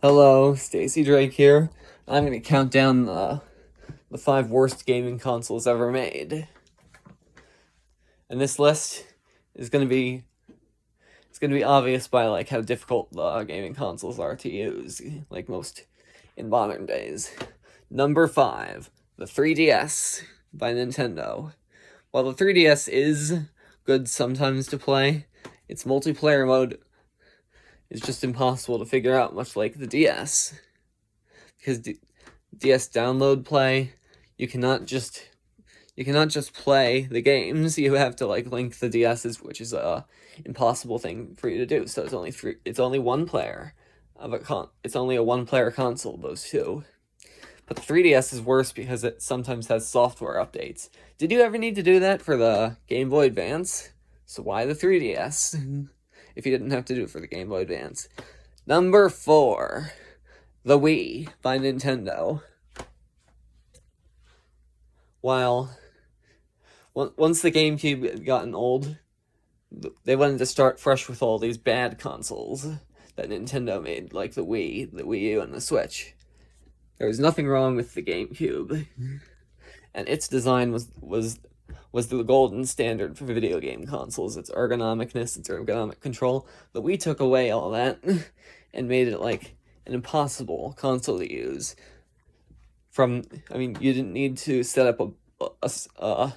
Hello, Stacy Drake here. I'm gonna count down the 5 worst gaming consoles ever made. And this list is gonna be obvious by like how difficult the gaming consoles are to use, like most in modern days. Number 5, the 3DS by Nintendo. While the 3DS is good sometimes to play, its multiplayer mode is just impossible to figure out, much like the DS. Because DS download play, you cannot just play the games. You have to like link the DS's, which is a impossible thing for you to do. So it's only one player of it's only a one-player console, those two. But the 3DS is worse because it sometimes has software updates. Did you ever need to do that for the Game Boy Advance? So why the 3DS? If you didn't have to do it for the Game Boy Advance. Number 4, the Wii by Nintendo. While once the GameCube had gotten old, they wanted to start fresh with all these bad consoles that Nintendo made, like the Wii, the Wii U, and the Switch. There was nothing wrong with the GameCube, and its design was the golden standard for video game consoles. Its ergonomicness, its ergonomic control. The Wii took away all that and made it like an impossible console to use. You didn't need to set up a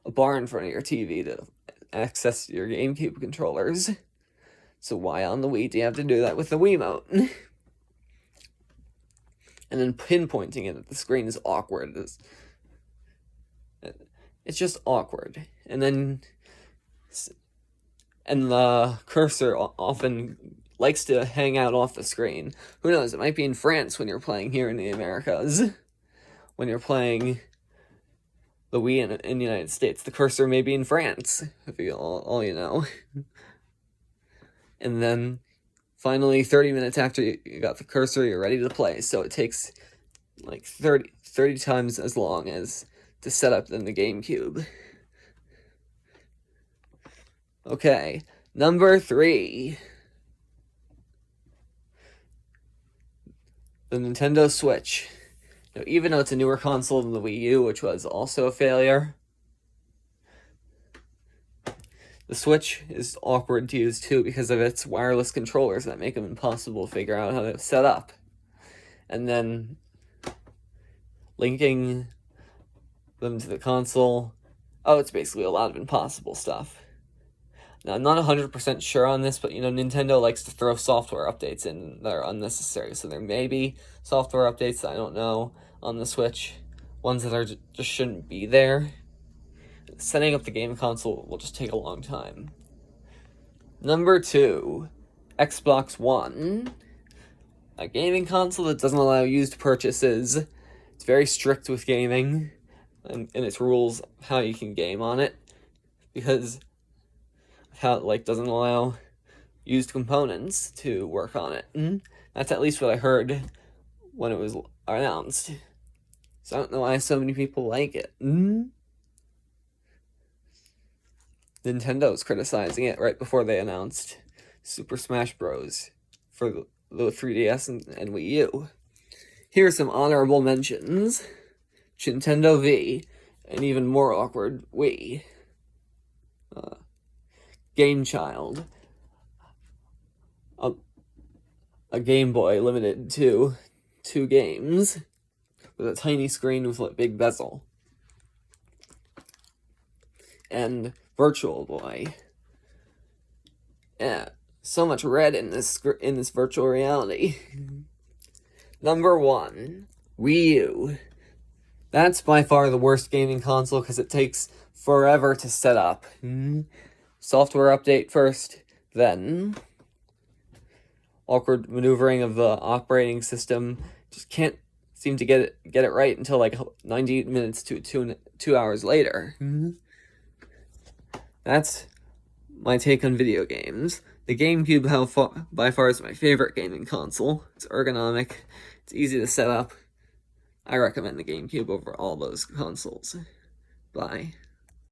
bar in front of your TV to access your GameCube controllers. So why on the Wii do you have to do that with the Wiimote? And then pinpointing it at the screen is awkward. It's just awkward. And the cursor often likes to hang out off the screen. Who knows, it might be in France when you're playing here in the Americas. When you're playing the Wii in the United States, the cursor may be in France, if all you know. And then, finally, 30 minutes after you got the cursor, you're ready to play. So it takes like 30 times as long as to set up than the GameCube. Okay, number 3. The Nintendo Switch. Now, even though it's a newer console than the Wii U, which was also a failure, the Switch is awkward to use too because of its wireless controllers that make them impossible to figure out how to set up. And then linking them to the console. Oh, it's basically a lot of impossible stuff. Now, I'm not 100% sure on this, but Nintendo likes to throw software updates in that are unnecessary. So there may be software updates that I don't know on the Switch, ones that just shouldn't be there. Setting up the game console will just take a long time. Number 2, Xbox One. A gaming console that doesn't allow used purchases. It's very strict with gaming and its rules, how you can game on it, because how it doesn't allow used components to work on it. That's at least what I heard when it was announced. So I don't know why so many people like it. Nintendo's criticizing it right before they announced Super Smash Bros. For the 3DS and Wii U. Here are some honorable mentions. Nintendo V, an even more awkward Wii. Game Child, a Game Boy limited to 2 games, with a tiny screen with a big bezel. And Virtual Boy. Yeah, so much red in this virtual reality. Number 1, Wii U. That's by far the worst gaming console because it takes forever to set up. Software update first, then awkward maneuvering of the operating system. Just can't seem to get it right until like 90 minutes to 2 hours later. That's my take on video games. The GameCube, by far, is my favorite gaming console. It's ergonomic. It's easy to set up. I recommend the GameCube over all those consoles. Bye.